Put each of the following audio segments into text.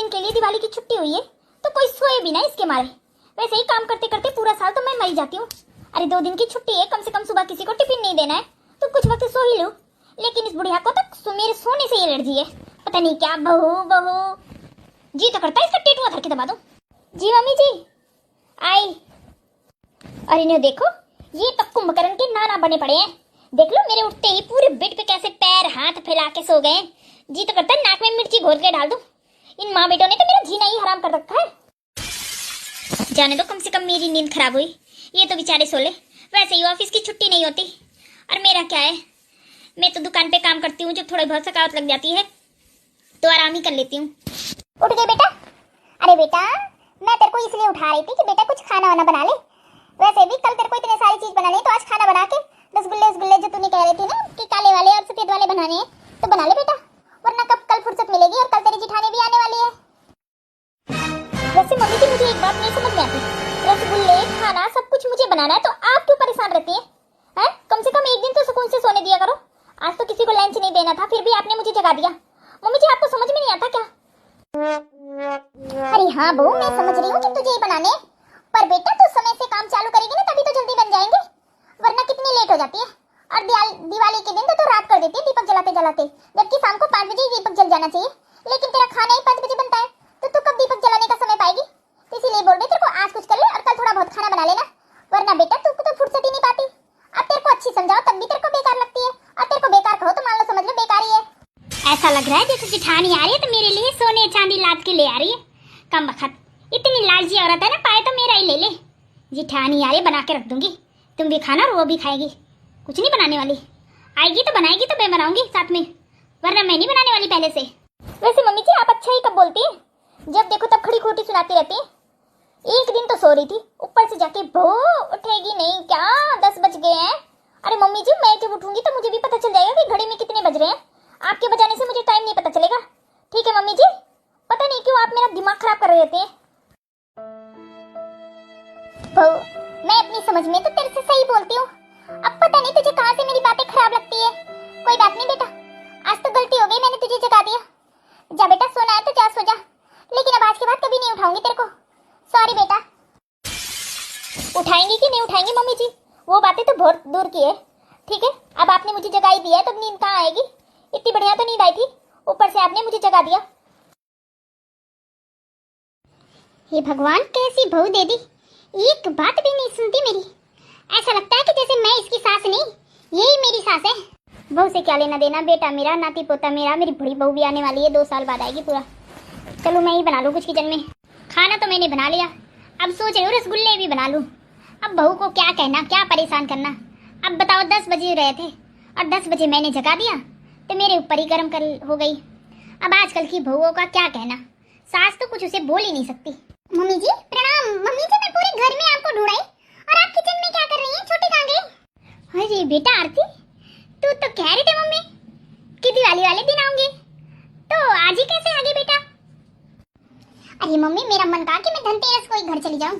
दिन के लिए दिवाली की छुट्टी हुई है तो कोई सोए भी ना इसके मारे। वैसे ही काम करते करते पूरा साल तो मैं मर जाती हूँ। अरे 2 दिन की छुट्टी है, कम से कम सुबह किसी को टिफिन नहीं देना है तो कुछ वक्त सो ही लूं। लेकिन इस बुढ़िया को तो मेरे सोने से एलर्जी है, पता नहीं क्या। बहू बहू जी तो करता है इसका टेटुआ धर के दबा दो। जी मम्मी जी आई। अरे नहीं देखो, ये तो कुंभकर्ण के नाना बने पड़े हैं। देख लो मेरे उठते ही पूरे बेड पे कैसे पैर हाथ फैला के सो गए। जी तो करता है नाक में मिर्ची घोल के डाल दूं। इन माँ बेटों ने तो मेरा जीना ही हराम कर रखा है। जाने दो, कम से कम मेरी नींद खराब हुई, ये तो बेचारे सो ले। वैसे ही ऑफिस की छुट्टी नहीं होती और मेरा क्या है, मैं तो दुकान पे काम करती हूँ। जब थोड़ी बहुत थकावट लग जाती है तो आराम ही कर लेती हूँ। उठ गई बेटा? अरे बेटा मैं तेरे को इसलिए उठा रही थी कि बेटा कुछ खाना वाना बना ले। वैसे भी कल तेरे को इतने सारी चीज बनानी है तो आज खाना बना के रसगुल्ले जो तूने कह रही थी ना कि काले वाले और सफेद वाले बनाने हैं तो बना ले बेटा, वरना कब कल फुर्सत मिलेगी और कल तेरी जिठानी भी आने वाली है। वैसे मम्मी जी मुझे एक बात नहीं समझ में आती, रसगुल्ले खाना सब कुछ मुझे बनाना है तो आप क्यों परेशान रहती हैं? हैं? कम से कम एक दिन तो सुकून से सोने दिया करो। आज तो किसी को लंच नहीं देना था, फिर भी आपने मुझे जगा दिया। मम्मी जी आपको समझ में नहीं आता क्या? अरे हाँ बहू, मैं समझ रही हूँ कि तुझे ही बनाने, पर बेटा तू समय से काम चालू करेगी ना तभी तो जल्दी बन जाएंगे, वरना कितनी लेट हो जाती है। और दिवाली के दिन तो रात कर देती है दीपक जलाते जलाते, जबकि शाम को 5 बजे ही दीपक जल जाना चाहिए। लेकिन तेरा खाना ही 5 बजे बनता है तो तू कब दीपक जलाने का समय पाएगी? तो इसीलिए बोल रही तेरे को आज कुछ कर ले और कल थोड़ा बहुत खाना बना लेना, वरना बेटा तू तो फुर्सत ही नहीं पाती। अब तेरे को अच्छी समझाओ तब भी तेरे को बेकार लगती है, और तेरे को बेकार कहो तो मान लो समझ लो बेकार ही है। ऐसा लग रहा है जैसे जिठानी आ रही है तो मेरे लिए सोने चांदी लाद के ले आ रही है। कम बखत, इतनी लालची औरत है ना, पाए तो मेरा ही ले ले। जिठानी आ रही है, बना के रख दूंगी, तुम भी खाना और वो भी खाएगी। कुछ नहीं बनाने वाली, आएगी तो बनाएगी तो मैं बनाऊंगी साथ में, वरना मैं नहीं बनाने वाली पहले से। वैसे मम्मी जी आप अच्छा ही कब बोलती है, जब देखो तब खड़ी खोटी सुनाती रहती है। एक दिन तो सो रही थी, ऊपर से जाके भो उठेगी नहीं क्या? 10 बज गए हैं। अरे मम्मी जी मैं जब उठूंगी तो मुझे भी पता चल जाएगा कि घड़ी में कितने बज रहे हैं। आपके बजाने से मुझे टाइम नहीं पता चलेगा। ठीक है मम्मी जी, पता नहीं क्यों आप मेरा दिमाग खराब कर रहे हैं। बहू मैं अपनी समझ में तो तेरे से सही बोलती हूँ, अब पता नहीं तुझे कहाँ से मेरी बातें खराब लगती है। कोई बात नहीं बेटा, आज तो गलती हो गई, मैंने तुझे जगा दिया। जा बेटा सोना है तो जा सो जा, लेकिन अब आज के बाद कभी नहीं उठाऊंगी तेरे को। सॉरी बेटा। उठाएंगी कि नहीं उठाएंगी मम्मी जी, वो बातें तो बहुत दूर की है। ठीक है, अब आपने मुझे जगा ही दिया है तो नींद कहाँ आएगी? इतनी बढ़िया तो नींद आई थी, ऊपर से आपने मुझे जगा दिया। हे भगवान कैसी बहू दे दी, एक बात भी नहीं सुनती मेरी। ऐसा लगता है कि जैसे मैं इसकी सास नहीं, यही मेरी सास है। बहू से क्या लेना देना, बेटा मेरा, नाती पोता मेरा। मेरी बड़ी बहू भी आने वाली है, 2 साल बाद आएगी पूरा। चलो मैं ही बना लूँ कुछ किचन में। खाना तो मैंने बना लिया, अब सोच रही हूँ रसगुल्ले भी बना लूँ। अब बहू को क्या कहना, क्या परेशान करना। अब बताओ 10 बजे रहे थे और 10 बजे मैंने जगा दिया तो मेरे ऊपर ही गर्म कर हो गई। अब आजकल की बहुओं का क्या कहना, सास तो कुछ उसे बोल ही नहीं सकती। मम्मी जी प्रणाम। मम्मी जी मैं पूरे घर में आपको ढूंढ आई और आप किचन में क्या कर रही हैं? छोटी कहाँ गई? अरे बेटा आरती, तू तो कह रही थी मम्मी कि दिवाली वाले दिन आऊंगी, तो आज ही कैसे आ गई बेटा? अरे मम्मी मेरा मन कहा कि मैं धनतेरस को ही घर चली जाऊं,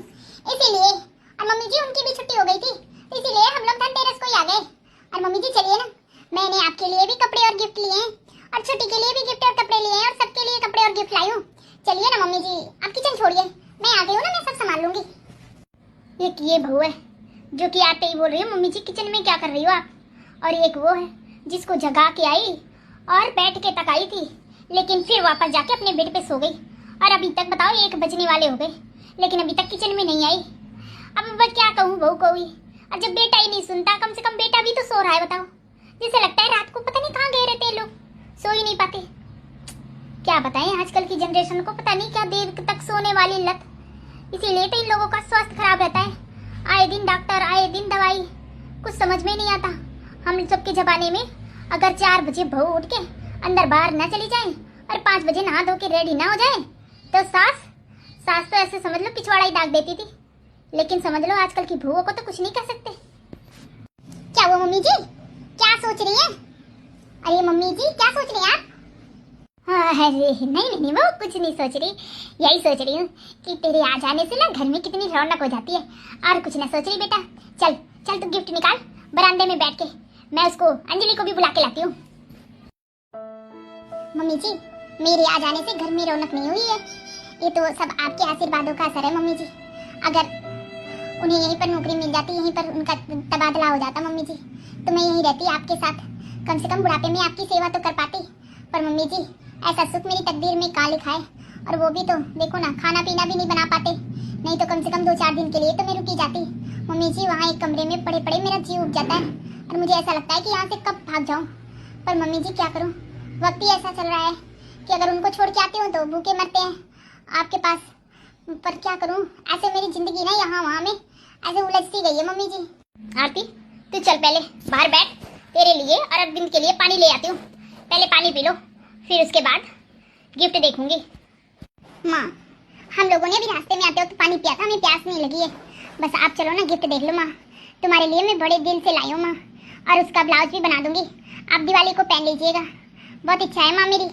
इसीलिए। और मम्मी जी उनकी भी छुट्टी हो गई थी, इसीलिए हम लोग धनतेरस को ही आ गए। और मम्मी जी चलिए ना, मैंने आपके लिए भी कपड़े और गिफ्ट लिए हैं, और छोटी के लिए भी गिफ्ट और कपड़े लिए हैं, और सबके लिए कपड़े और गिफ्ट लाई हूँ। चलिए ना मम्मी जी, आप किचन छोड़िए, मैं आ गई हूँ ना, मैं सब संभाल लूंगी। एक ये बहू है जो कि आते ही बोल रही है मम्मी जी किचन में क्या कर रही हो आप, और एक वो है जिसको जगा के आई और बैठ के तक आई थी, लेकिन फिर वापस जाके अपने बेड पे सो गई। और अभी तक बताओ 1 बजने वाले हो गए, लेकिन अभी तक किचन में नहीं आई। अब मैं क्या कहूँ बहू को भी, और जब बेटा ही नहीं सुनता, कम से कम बेटा भी तो सो रहा है। बताओ, जैसे लगता है रात को पता नहीं कहाँ गए रहते हैं लोग, सो ही नहीं पाते। क्या बताएं आजकल की जनरेशन को, पता नहीं क्या देर तक सोने वाली लत, इसीलिए तो इन लोगों का स्वास्थ्य खराब रहता है। आए दिन डॉक्टर, आए दिन दवाई, कुछ समझ में नहीं आता। हम सबके जमाने में अगर 4 बजे बहू उठ के अंदर बाहर ना चली जाए और 5 बजे नहा धो के रेडी ना हो जाए तो सास तो ऐसे समझ लो पिछवाड़ा ही दाग देती थी। लेकिन समझ लो आजकल की बहुओं को तो कुछ नहीं कर सकते। क्या वो मम्मी जी क्या सोच रही हैं? अरे मम्मी जी क्या सोच रही हैं आप? हाँ अरे नहीं वो कुछ नहीं सोच रही, यही सोच रही हूँ कि तेरे आ जाने से ना घर में कितनी रौनक हो जाती है। और कुछ ना सोच रही बेटा, चल चल तू गिफ्ट निकाल बरामदे में बैठ के, मैं उसको अंजलि को भी बुला के लाती हूँ। मम्मी जी मेरे आ जाने से घर में रौनक नहीं हुई है। ये तो सब आपके आशीर्वादों का असर है मम्मी जी। अगर उन्हें यहीं पर नौकरी मिल जाती, यहीं पर उनका तबादला हो जाता मम्मी जी, तो मैं यहीं रहती आपके साथ। कम से कम बुढ़ापे में आपकी सेवा तो कर पाती। पर मम्मी जी, ऐसा सुख मेरी तकदीर में कहाँ लिखा है। और वो भी तो देखो ना, खाना पीना भी नहीं बना पाते। नहीं तो कम से कम 2-4 दिन के लिए तो मैं रुकी जाती। मम्मी जी, वहाँ एक कमरे में पड़े पड़े मेरा जीव उग जाता है और मुझे ऐसा लगता है कि यहाँ से कब भाग जाऊँ। पर मम्मी जी क्या करूँ, वक्त ही ऐसा चल रहा है कि अगर उनको छोड़ के आती हूँ तो भूखे मरते हैं आपके पास। पर क्या करूँ, ऐसे मेरी जिंदगी ना यहाँ वहाँ में ऐसे उलझती गई है मम्मी जी। आरती, तू चल पहले बाहर बैठ, तेरे लिए और अरविंद के लिए पानी ले आती हूँ। पहले पानी पी लो, फिर उसके बाद गिफ्ट देखूंगी। माँ, हम लोगों ने भी रास्ते में आते वक्त पानी पिया था, हमें प्यास नहीं लगी है। बस आप चलो ना, गिफ्ट देख लो माँ। तुम्हारे लिए मैं बड़े दिल से लाई हूँ माँ, और उसका ब्लाउज भी बना दूंगी। आप दिवाली को पहन लीजिएगा। बहुत इच्छा है माँ मेरी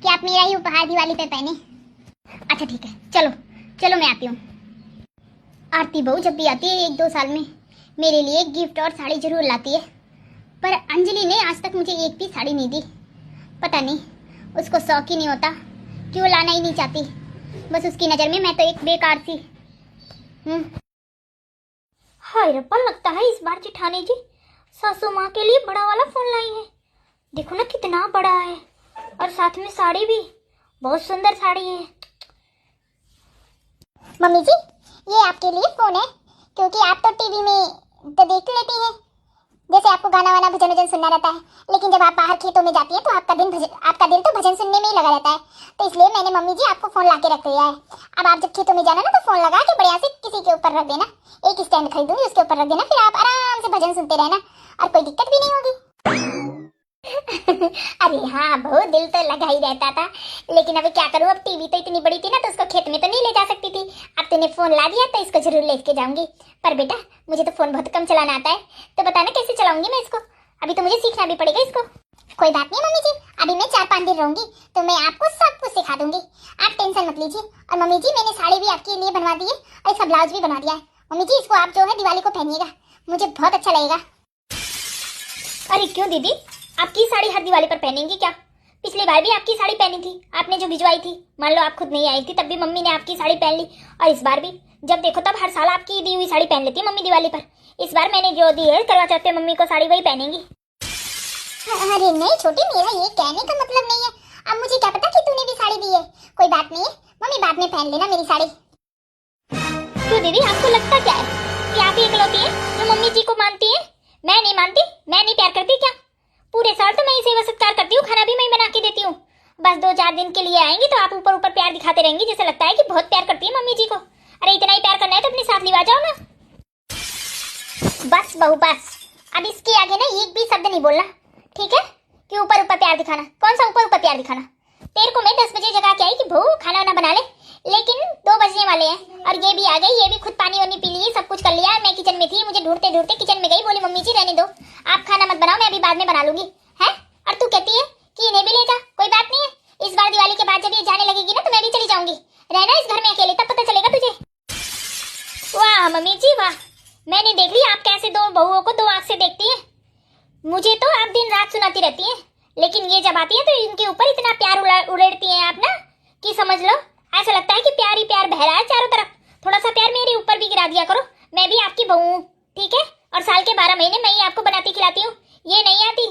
कि आप मेरा ही उपहार दिवाली पे पहने। अच्छा ठीक है, चलो चलो मैं आती हूँ। आरती बहू जब भी आती है 1-2 साल में मेरे लिए गिफ्ट और साड़ी जरूर लाती है। पर अंजलि ने आज तक मुझे एक भी साड़ी नहीं दी। पता नहीं उसको शौक ही नहीं होता, क्यों लाना ही नहीं चाहती। बस उसकी नज़र में मैं तो एक बेकार सी। हाय रब्बा, लगता है इस बार जेठानी जी सासू माँ के लिए बड़ा वाला फोन लाई है। देखो ना कितना बड़ा है, और साथ में साड़ी भी बहुत सुंदर साड़ी है। मम्मी जी, ये आपके लिए फोन है, क्योंकि आप तो टीवी में तो देख लेती हैं, जैसे आपको गाना वाना भजन वजन सुनना रहता है। लेकिन जब आप बाहर खेतों में जाती हैं तो आपका दिल तो भजन सुनने में ही लगा रहता है। तो इसलिए मैंने मम्मी जी आपको फोन ला के रख दिया है। अब आप जब खेतों में जाना ना, तो फोन लगा के बढ़िया से किसी के ऊपर रख देना। एक स्टैंड खरीदूंगी, उसके ऊपर रख देना, फिर आप आराम से भजन सुनते रहना और कोई दिक्कत भी नहीं होगी। अरे हाँ बहू, दिल तो लगा ही रहता था, लेकिन अभी क्या करूँ, अब टीवी तो इतनी बड़ी थी ना, तो उसको खेत में तो नहीं ले जा सकती थी। अब तूने फोन ला दिया तो इसको जरूर लेके जाऊंगी। पर बेटा, मुझे तो फोन बहुत कम चलाना आता है, तो बताना कैसे चलाऊंगी मैं इसको। अभी तो मुझे सीखना भी पड़ेगा इसको। कोई बात नहीं मम्मी जी, अभी मैं 4-5 दिन रहूंगी तो मैं आपको सब कुछ सिखा दूंगी, आप टेंशन मत लीजिए। और मम्मी जी, मैंने साड़ी भी आपके लिए बनवा दी है और इसका ब्लाउज भी बना दिया है। मम्मी जी, इसको आप जो है दिवाली को पहनिएगा, मुझे बहुत अच्छा लगेगा। अरे क्यों दीदी, आपकी साड़ी हर दिवाली पर पहनेंगी क्या? पिछली बार भी आपकी साड़ी पहनी थी आपने जो भिजवाई थी। मान लो आप खुद नहीं आई थी तब भी मम्मी ने आपकी साड़ी पहन ली, और इस बार भी जब देखो तब हर साल आपकी दी हुई साड़ी पहन लेती है मम्मी दिवाली पर। इस बार मैंने जो दी है करवा चौथ पे मम्मी को साड़ी, वही पहनेंगी। अरे नहीं छोटी, मेरा ये कहने का मतलब नहीं है। अब मुझे क्या पता कि तूने भी साड़ी दी है। कोई बात नहीं है मम्मी, बाद में पहन लेना मेरी साड़ी। क्यों दीदी, आपको लगता क्या है कि आप इकलौती हैं जो मम्मी जी को मानती है? मैं नहीं मानती, मैं नहीं प्यार करती क्या? पूरे साल तो मैं ही सेवा सत्कार करती हूँ, खाना भी मैं बना के देती हूँ। बस 2-4 दिन के लिए आएंगी तो आप ऊपर ऊपर प्यार दिखाते रहेंगी, जैसे लगता है कि बहुत प्यार करती है मम्मी जी को। अरे इतना ही प्यार करना है तो अपने साथ लिवा जाओ ना। बस बहू बस, अब इसके आगे ना एक भी शब्द नहीं बोलना, ठीक है? कि ऊपर ऊपर प्यार दिखाना, कौन सा ऊपर ऊपर प्यार दिखाना? तेरे को मैं 10 बजे जगा के आई कि बहू खाना वाना बना ले, लेकिन 2 बजने वाले हैं और ये भी आ गई। ये भी खुद पानी वानी पी लिए, सब कुछ कर लिया। मैं किचन में थी, मुझे ढूंढते ढूंढते किचन में गई, बोली मम्मी जी रहने दो, आप खाना मत बनाओ, मैं अभी बाद में बना लूंगी। है? और तू कहती है कि इन्हें भी ले जा। कोई बात नहीं है, इस बार दिवाली के बाद जब ये जाने लगेगी ना तो मैं भी चली जाऊंगी। रहना इस घर में अकेले, तब पता चलेगा तुझे। वाह मम्मी जी वाह, मैंने देख ली आप कैसे 2 बहुओं को 2 आंख से देखती है। मुझे तो आप दिन रात सुनाती रहती हैं, लेकिन ये जब आती है तो इनके ऊपर इतना प्यार उड़ेड़ती हैं आप ना कि समझ लो ऐसा लगता है कि प्यार ही प्यार बह रहा है चारों तरफ। थोड़ा सा प्यार मेरे ऊपर भी गिरा दिया करो, मैं भी आपकी बहू हूँ, ठीक है? और साल के 12 महीने मैं ही आपको बनाती खिलाती हूँ। ये नहीं आती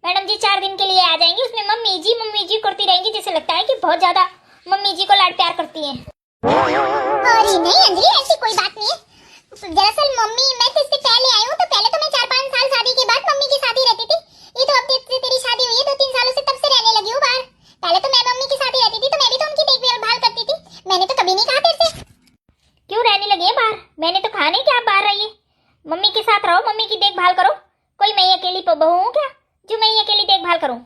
मैडम जी 4 दिन के लिए आ जाएंगी, उसमें मम्मी जी करती रहेंगी, जैसे लगता है कि बहुत ज्यादा मम्मी जी को लाड प्यार करती हैं। अरे नहीं अंजलि, ऐसी कोई बात नहीं है। दरअसल मम्मी, मैं तो इससे पहले आई हूँ, तो पहले तो मैं 4-5 साल शादी के बाद मम्मी के साथ ही रहती थी। ये तो अब से तेरी शादी हुई है 2-3 सालों से, तब से रहने लगी हूँ बाहर। पहले तो मैं मम्मी के साथ ही रहती थी, तो मैं भी तो उनकी देखभाल करती थी। मैंने तो कभी नहीं कहा तेरे से। क्यों रहने लगी है बाहर? मैंने तो कहा नहीं कि आप बाहर रहिए, मम्मी के साथ रहो, मम्मी की देखभाल करो। कोई मैं अकेली बहू हूँ क्या जो मैं अकेली देखभाल करूँ?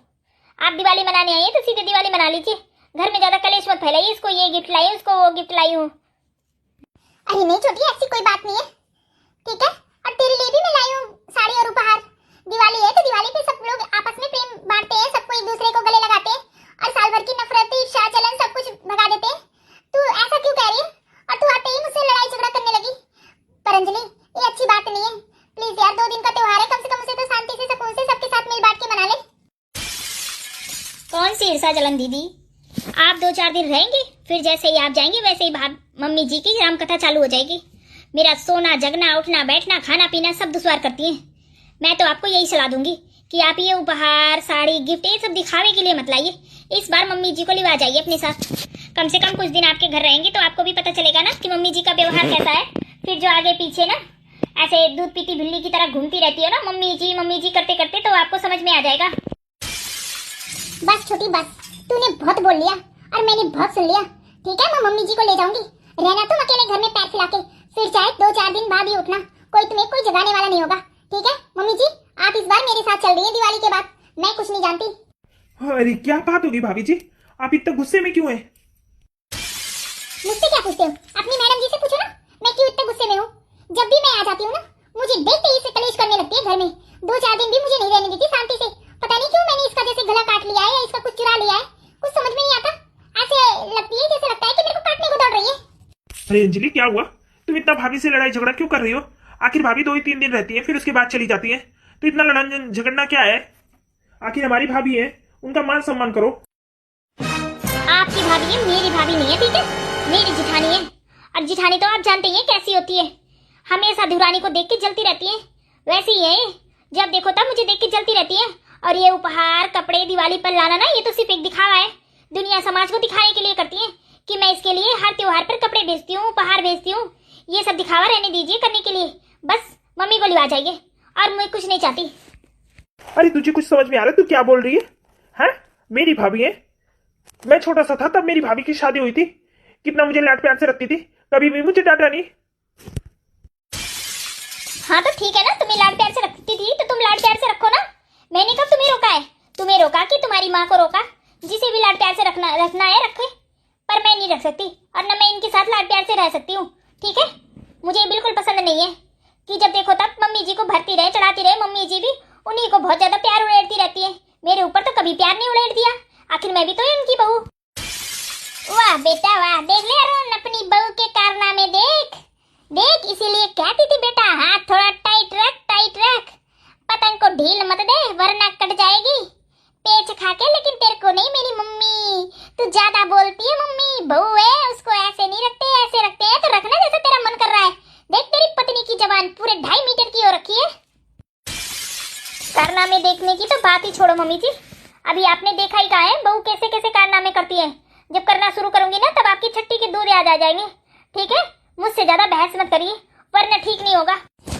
आप दिवाली मनाने आई है तो सीधे दिवाली मना लीजिए, घर में ज्यादा कलेश मत फैलाइए। इसको ये गिफ्ट लाई, उसको वो गिफ्ट लाई हूँ। अरे नहीं छोटी, ऐसी कोई बात नहीं है, ठीक है? और तेरे लिए भी मैं लाई हूँ साड़ी और उपहार। दिवाली है तो दिवाली पे सब लोग आपस में प्रेम बांटते हैं, सबको एक दूसरे को गले लगाते हैं और साल भर की नफरत, ईर्ष्या, जलन सब कुछ भगा देते हैं। तू ऐसा क्यों कह रही है? और तू आते ही मुझसे लड़ाई झगड़ा करने लगी। पर अंजलि, ये अच्छी बात नहीं है। प्लीज यार, 2 दिन का त्योहार है, कम से कम उसे तो शांति से सुकून से सबके साथ मिल बांट के मना ले। कौन सी ईर्ष्या जलन दीदी? आप 2-4 दिन रहेंगे, फिर जैसे ही आप जाएंगे वैसे ही मम्मी जी की रामकथा चालू हो जाएगी। मेरा सोना जगना उठना बैठना खाना पीना सब दुश्वार करती हैं। मैं तो आपको यही सलाह दूंगी कि आप ये उपहार साड़ी गिफ्ट ये सब दिखावे के लिए मत लाइए। इस बार मम्मी जी को लिवा जाइए अपने साथ। कम से कम कुछ दिन आपके घर रहेंगे तो आपको भी पता चलेगा ना कि मम्मी जी का व्यवहार कैसा है। फिर जो आगे पीछे ना ऐसे दूध पीती बिल्ली की तरह घूमती रहती है ना मम्मी जी करते करते, तो आपको समझ में आ जाएगा। बस छोटी बस, तूने बहुत बोल लिया और मैंने बहुत सुन लिया। ठीक है, मैं मम्मी जी को ले जाऊंगी। रहना तुम अकेले घर में पैर फैला के, फिर चाहे 2-4 दिन बाद ही उठना, तुम्हें कोई जगाने वाला नहीं होगा। ठीक है मम्मी जी, आप इस बार मेरे साथ चल रही है दिवाली के बाद। मैं कुछ नहीं जानती। अरे क्या बात होगी भाभी जी, आप इतना गुस्से में क्यों हैं? मुझसे क्या पूछते हो? अपनी मैडम जी से पूछो ना, मैं क्यों इतने गुस्से में हूँ। जब भी मैं आ जाती हूँ ना, मुझे देखते ही इसे कलेश करने लगती है घर में। 2-4 दिन भी मुझे नहीं रहने देती शांति से। पता नहीं क्यों मैंने इसका जैसे गला काट लिया है या इसका कुछ चुरा लिया है, कुछ समझ में नहीं आता। ऐसे लगती है जैसे लगता है कि मेरे को काटने को दौड़ रही है। अरे अंजलि क्या हुआ, तुम इतना भाभी से लड़ाई झगड़ा क्यों कर रही हो? आखिर भाभी 2 ही 3 दिन रहती है, फिर उसके बाद चली जाती है, तो इतना लड़ना झगड़ना क्या है? आखिर हमारी भाभी है, उनका मान सम्मान करो। आपकी भाभी है, मेरी भाभी नहीं है। ठीक है, मेरी जिठानी है। और जिठानी तो आप जानते ही हैं कैसी होती है, हमेशा दुरानी को देख के जलती रहती है। वैसी ही है, जब देखो तब मुझे देख के जलती रहती है। और ये उपहार कपड़े दिवाली पर लाना ना, ये तो सिर्फ एक दिखावा है। दुनिया समाज को दिखाने के लिए करती है कि मैं इसके लिए हर त्योहार पर कपड़े भेजती हूँ, उपहार भेजती हूँ। ये सब दिखावा रहने दीजिए करने के लिए। बस मम्मी को लिवा जाइए और मैं कुछ नहीं चाहती। अरे तुझे कुछ समझ में आ रहा है? तू क्या बोल रही है? हैं? मेरी भाभी है? मैं छोटा सा था तब मेरी भाभी की शादी हुई थी, कितना मुझे लाड प्यार से रखती थी, कभी भी मुझे डांटा नहीं। हाँ तो ठीक है ना, तुम्हें लाड प्यार से रखती थी तो तुम लाड प्यार से रखो ना। मैंने कब तुम्हें रोका है? तुम्हें रोका कि तुम्हारी माँ को रोका? जिसे भी लाड प्यार से रखना है रखे, पर मैं नहीं रख सकती और न मैं इनके साथ लाड प्यार से रह सकती हूँ। ठीक है, मुझे बिल्कुल पसंद नहीं है कि जब देखो तब मम्मी जी को भरती रहे चढ़ाती रहे। मम्मी जी भी उन्हीं को बहुत ज्यादा प्यार उड़ेड़ती रहती है, मेरे ऊपर तो कभी प्यार नहीं उड़ेड़ दिया। आखिर मैं भी तो उनकी बहू। वाह बेटा वाह, देख ले अरुण अपनी बहू के कारनामे, देख देख। इसीलिए कहती थी बेटा हाथ थोड़ा टाइट रख, पतंग को ढील मत दे वरना कट जाएगी। पेच खा के, लेकिन तेरे को नहीं मेरी मम्मी, तू ज्यादा बोलती है। मम्मी बहू है, उसको ऐसे नहीं रखते, ऐसे रखते हैं तो रखना जैसे तेरा मन कर रहा है। देख तेरी पत्नी की जबान पूरे 2.5 मीटर की हो रखी है। कारनामे देखने की तो बात ही छोड़ो मम्मी जी, अभी आपने देखा ही कहा है बहू कैसे कैसे कारनामे करती है। जब करना शुरू करूंगी ना तब आपकी छट्टी के दूध याद आ जाएंगे। ठीक है, मुझसे ज्यादा बहस मत करिए वरना ठीक नहीं होगा।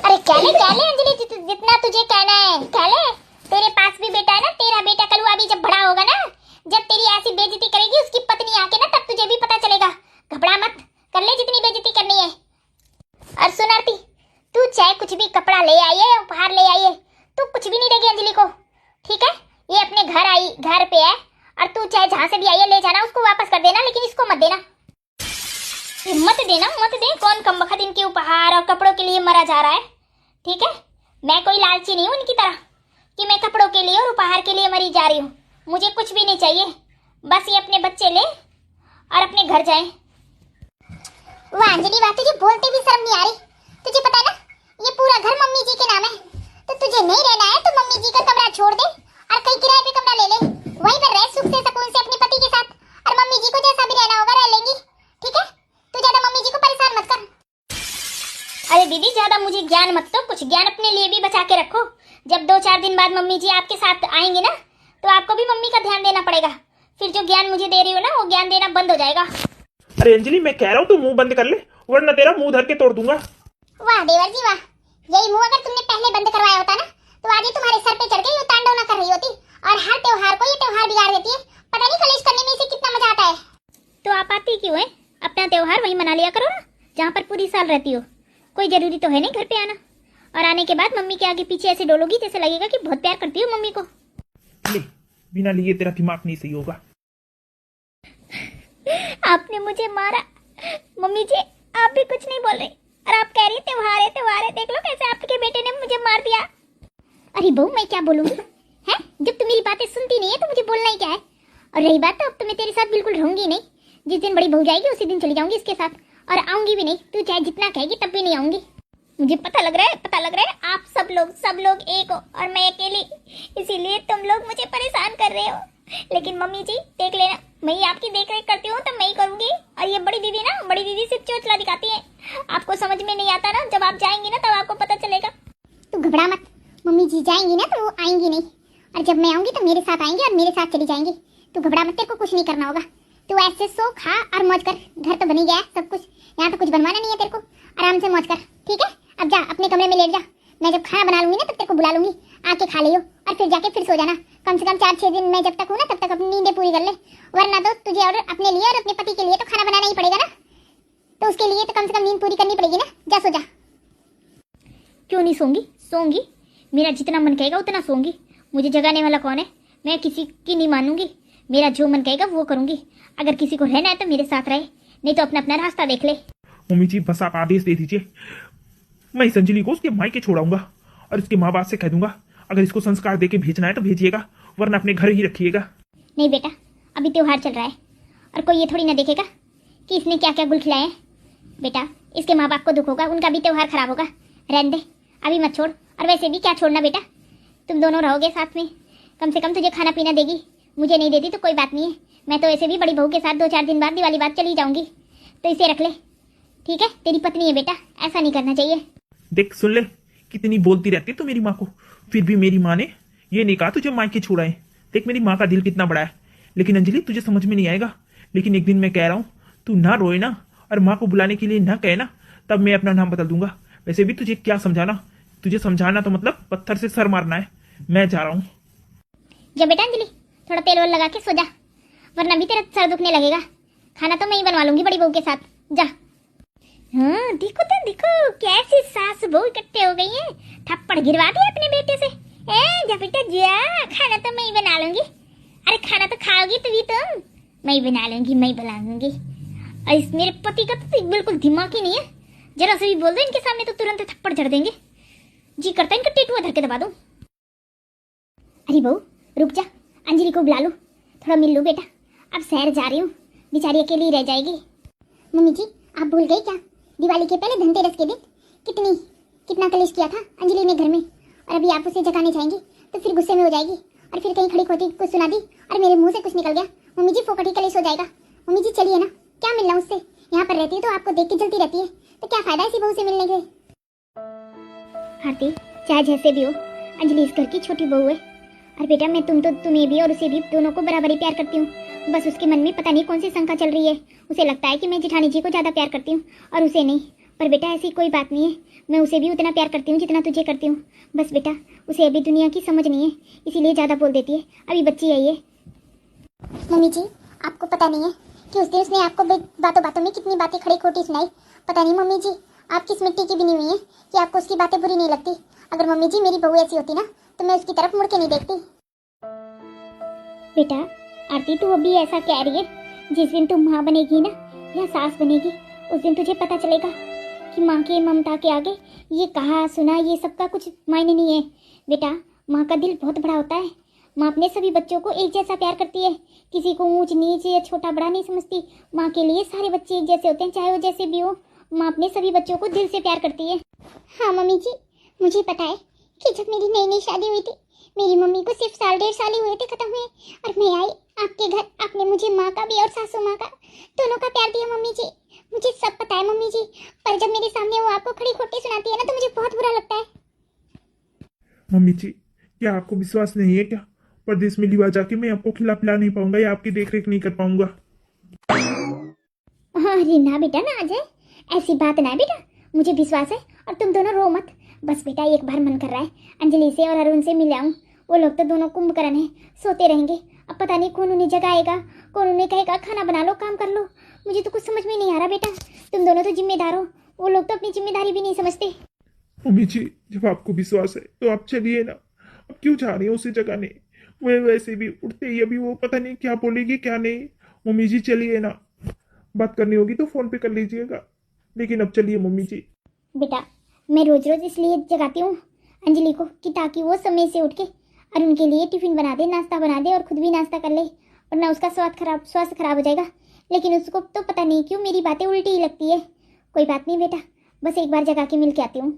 अरे क्या ले अंजलि, जितना तुझे कहना है कह ले। तेरे पास भी बेटा है ना, तेरा बेटा कलुआ भी जब बड़ा होगा ना, जब तेरी ऐसी बेइज्जती करेगी उसकी पत्नी आके ना, तब तुझे भी पता चलेगा। घबरा मत, कर ले जितनी बेइज्जती करनी है। और सुन आरती, तू चाहे कुछ भी कपड़ा ले आइए या उपहार ले आइए, तू कुछ भी नहीं देगी अंजलि को। ठीक है, ये अपने घर पे है और तू चाहे जहाँ से भी आई है ले जाना, उसको वापस कर देना, लेकिन इसको मत देना। मत दे। कौन कमबख्त इनके उपहार और कपड़ों के लिए मरा जा रहा है। ठीक है, मैं कोई लालची नहीं हूँ इनकी तरह कि मैं कपड़ों के लिए और उपहार के लिए मरी जा रही हूँ। मुझे कुछ भी नहीं चाहिए, बस ये अपने बच्चे ले और अपने घर जाए। वाह अंजलि वाह, तुझे बोलते भी शर्म नहीं आ रही। तुझे पता है ना, ये पूरा घर मम्मी जी के नाम है, तो तुझे नहीं रहना है तो मम्मी जी का कमरा छोड़ दे और कहीं किराए पे कमरा ले ले, वहीं पर रह सुख से सुकून से अपने पति के साथ, और मम्मी जी को जैसा भी रहना होगा रह लेंगी। ठीक है, तू ज्यादा मम्मी जी को परेशान मत कर। अरे दीदी ज्यादा मुझे ज्ञान मत दो, कुछ ज्ञान अपने लिए भी बचा के रखो। जब 2-4 दिन बाद मम्मी जी आपके साथ आएंगे ना, तो आपको भी मम्मी का ध्यान देना पड़ेगा। फिर जो ज्ञान मुझे दे रही हो ना, वो ज्ञान देना बंद हो जाएगा। अरे अंजलि मैं कह रहा हूँ तू मुंह बंद कर ले, वरना तेरा मुंह धर के तोड़ दूंगा। वाह देवर जी वाह, यही मुंह अगर तुमने पहले बंद करवाया होता ना, तो आज ही तुम्हारे सर पे चढ़ के यूं तांडव ना कर रही होती, और हर त्योहार को ये त्योहार बिगाड़ देती है। पता नहीं कलेश करने में इसे कितना मजा आता है। तो आप आती क्यों है? अपना त्योहार वहीं मना लिया करो ना, जहाँ पर पूरी साल रहती हो। कोई जरूरी तो है नहीं घर पे आना, और आने के बाद मम्मी के आगे पीछे ऐसे डोलोगी जैसे लगेगा कि बहुत प्यार करती हो मम्मी को। ले, बिना लिए तेरा दिमाग नहीं सही होगा। आपने मुझे मारा मम्मी जी, आप भी कुछ नहीं बोल रही और आप कह रही त्योहार है। देख लो कैसे आपके बेटे ने मुझे मार दिया। अरे बहू मैं क्या बोलूंगी हैं, जब तुम मेरी बातें सुनती नहीं है तो मुझे बोलना ही क्या है। और रही बात, तो अब तो मैं तेरे साथ बिल्कुल रहूंगी नहीं। जिस दिन बड़ी बहू जाएगी उसी दिन चली जाऊंगी इसके साथ, और आऊंगी भी नहीं। तू चाहे जितना कहेगी तब भी नहीं आऊंगी। मुझे पता लग रहा है आप सब लोग एक हो और मैं अकेली, इसीलिए तुम लोग मुझे परेशान कर रहे हो। लेकिन मम्मी जी देख लेना, मैं ही आपकी देख रेख करती हूँ तो मैं ही करूंगी। और ये बड़ी दीदी ना, बड़ी दीदी सिर्फ चोचला दिखाती है। आपको समझ में नहीं आता ना, जब आप जाएंगी ना तब आपको पता चलेगा। तू घबरा मत, मम्मी जी जाएंगी ना तो वो आएंगी नहीं, और जब मैं आऊंगी तो मेरे साथ आएंगी और मेरे साथ चली जाएंगी। तू घबरा मत, तेरे को कुछ नहीं करना होगा। तू ऐसे सो, खा और मौज कर। घर तो बन ही गया है सब कुछ, यहाँ तो कुछ बनवाना नहीं है तेरे को। आराम से मौज कर, ठीक है? अब जा अपने कमरे में लेट जा। मैं जब खाना बना लूंगी ना तब तेरे को बुला लूंगी, आके खा लियो और फिर जाके फिर सो जाना। कम से कम 4-6 दिन मैं जब तक हूँ ना तब तक अपनी नींदें पूरी कर ले, वरना तो तुझे और अपने लिए और अपने पति के लिए तो खाना बनाना ही पड़ेगा ना, तो उसके लिए तो कम से कम नींद पूरी करनी पड़ेगी ना। जा सो जा। क्यों नहीं सोंगी? सोंगी, मेरा जितना मन कहेगा उतना सोंगी। मुझे जगाने वाला कौन है? मैं किसी की नहीं मानूंगी, मेरा जो मन कहेगा वो करूंगी। अगर किसी को रहना है तो मेरे साथ रहे, नहीं तो अपना अपना रास्ता देख ले। मम्मी जी बस आप आदेश दे दीजिए, मैं इस अंजलि को उसके मायके छोड़ाऊंगा और इसके माँ बाप से कह दूंगा अगर इसको संस्कार देके भेजना है तो भेजिएगा, वरना अपने घर ही रखिएगा। नहीं बेटा, अभी त्योहार चल रहा है और कोई ये थोड़ी ना देखेगा कि इसने क्या क्या गुल खिलाए हैं। बेटा, इसके माँ बाप को दुख होगा, उनका भी त्योहार खराब होगा। रहने दे, अभी मत छोड़। और वैसे भी क्या छोड़ना बेटा, तुम दोनों रहोगे साथ में, कम से कम तुझे खाना पीना देगी। मुझे नहीं देती तो कोई बात नहीं है, मैं तो ऐसे भी बड़ी बहू के साथ 2-4 दिन बाद दिवाली बाद चली जाऊंगी, तो इसे रख ले, ठीक है? तेरी पत्नी है बेटा, ऐसा नहीं करना चाहिए। देख सुन ले, कितनी बोलती रहती तो मेरी माँ को, फिर भी मेरी माँ ने ये नहीं कहा तुझे मायके छोड़ाए। देख मेरी माँ का दिल कितना बड़ा है, लेकिन अंजलि तुझे समझ में नहीं आएगा। लेकिन एक दिन मैं कह रहा हूँ, तू ना रोए ना और माँ को बुलाने के लिए ना कहे ना, तब मैं अपना नाम बदल दूंगा। वैसे भी तुझे क्या समझाना, तुझे समझाना तो मतलब पत्थर से सर मारना है। मैं जा रहा हूँ। जा बेटा अंजलि, थोड़ा तेल वल लगा के सो जा, वरना भी तेरा सर दुखने लगेगा। खाना तो मैं ही बनवा लूंगी बड़ी बहू के साथ, जा। हाँ देखो तो देखो, कैसी सास बहू इकट्ठे हो गई हैं। थप्पड़ गिरवा दिया अपने बेटे से। जा बेटा जा, खाना तो मैं ही बना लूंगी। अरे खाना तो खाओगी तभी तुम, मैं ही बना लूंगी, मैं ही बना लूंगी। और इस मेरे पति का तो बिल्कुल दिमाग ही नहीं है, जरा से भी बोल दो इनके सामने तो तुरंत थप्पड़ जड़ देंगे। जी करता है इनका टेटुआ धर के दबा दूं। अरे बहू रुक जा, अंजलि को बुला लूं, थोड़ा मिल लूं बेटा। अब शहर जा रही हूँ, बेचारी अकेली रह जाएगी। मम्मी जी आप भूल गई क्या, दिवाली के पहले धनतेरस के दिन कितना कलेश किया था अंजलि ने घर में, और अभी आप उसे जगाने जाएंगी तो फिर गुस्से में हो जाएगी और फिर कहीं खड़ी खोटी कुछ सुना दी और मेरे मुंह से कुछ निकल गया। मम्मी जी फोकट ही कलेश हो जाएगा। मम्मी जी चलिए ना, क्या मिलना उससे, यहाँ पर रहती है तो आपको देख के जलती रहती है, तो क्या फायदा इसी बहू से मिलने के। आरती, चाहे जैसे भी हो, अंजलि इस घर की छोटी बहू है। और बेटा मैं तुम्हें भी और उसे भी दोनों को बराबर ही प्यार करती हूँ। बस उसके मन में पता नहीं कौन सी शंका चल रही है, उसे लगता है कि मैं जेठानी जी को ज़्यादा प्यार करती हूँ और उसे नहीं। पर बेटा ऐसी कोई बात नहीं है, मैं उसे भी उतना प्यार करती हूँ जितना तुझे करती हूँ। बस बेटा उसे अभी दुनिया की समझ नहीं है, इसीलिए ज़्यादा बोल देती है, अभी बच्ची है ये। मम्मी जी आपको पता नहीं है कि उस दिन उसने आपको बातों बातों में कितनी बातें खड़ी खोटी सुनाई। पता नहीं मम्मी जी आप किस मिट्टी की बनी हुई है कि आपको उसकी बातें बुरी नहीं लगती। अगर मम्मी जी मेरी बहू ऐसी होती ना तो मैं उसकी तरफ मुड़ के नहीं देखती। बेटा आरती तू अभी ऐसा कह रही है, जिस दिन तू माँ बनेगी ना या सास बनेगी, उस दिन तुझे पता चलेगा कि माँ के ममता के आगे ये कहा सुना ये सब का कुछ मायने नहीं है। बेटा माँ का दिल बहुत बड़ा होता है, माँ अपने सभी बच्चों को एक जैसा प्यार करती है, किसी को ऊंच नीच या छोटा बड़ा नहीं समझती। माँ के लिए सारे बच्चे एक जैसे होते हैं, चाहे वो जैसे भी हो। माँ अपने सभी बच्चों को दिल से प्यार करती है। हाँ मम्मी जी मुझे पता है कि जब मेरी नई नई शादी हुई थी मेरी मम्मी को सिर्फ 1.5 साल ही हुए थे खत्म हुए, और मैं आई आपके घर, आपने मुझे माँ का भी और सासू माँ का दोनों का प्यार दिया। मम्मी जी मुझे सब पता है मम्मी जी, पर जब मेरे सामने वो आपको खड़ी खोटी सुनाती है ना तो मुझे बहुत बुरा लगता है। मम्मी जी क्या आपको विश्वास नहीं है क्या, परदेश में लिवा जाके मैं आपको खिला पिला नहीं पाऊंगा या आपकी देख रेख नहीं कर पाऊंगा। अरे ना बेटा ना आ जाए, ऐसी बात ना है बेटा, मुझे विश्वास है। और तुम दोनों रो मत, बस बेटा एक बार मन कर रहा है अंजलि से और अरुण से मिल आऊं। वो लोग तो दोनों कुंभकर्ण हैं, सोते रहेंगे। अब पता नहीं कौन उन्हें जगाएगा, कौन उन्हें कहेगा खाना बना लो काम कर लो। मुझे तो कुछ समझ में नहीं आ रहा बेटा, तुम दोनों तो जिम्मेदार हो, वो लोग तो अपनी जिम्मेदारी भी नहीं समझते। मम्मी जी जब आपको विश्वास है तो आप चलिए ना, अब क्यों जा रही हो उसे जगाने, वो वैसे भी उठते ही अभी वो पता नहीं क्या बोलेगी क्या नहीं। मम्मी जी चलिए ना, बात करनी होगी तो फोन पे कर लीजिएगा, लेकिन अब चलिए मम्मी जी। बेटा मैं रोज रोज इसलिए जगाती हूँ अंजलि को कि ताकि वो समय से उठ के और उनके लिए टिफिन बना दे, नाश्ता बना दे और खुद भी नाश्ता कर ले, वरना उसका स्वास्थ्य खराब हो जाएगा। लेकिन उसको तो पता नहीं क्यों मेरी बातें उल्टी ही लगती है। कोई बात नहीं बेटा, बस एक बार जगा के मिल के आती हूँ।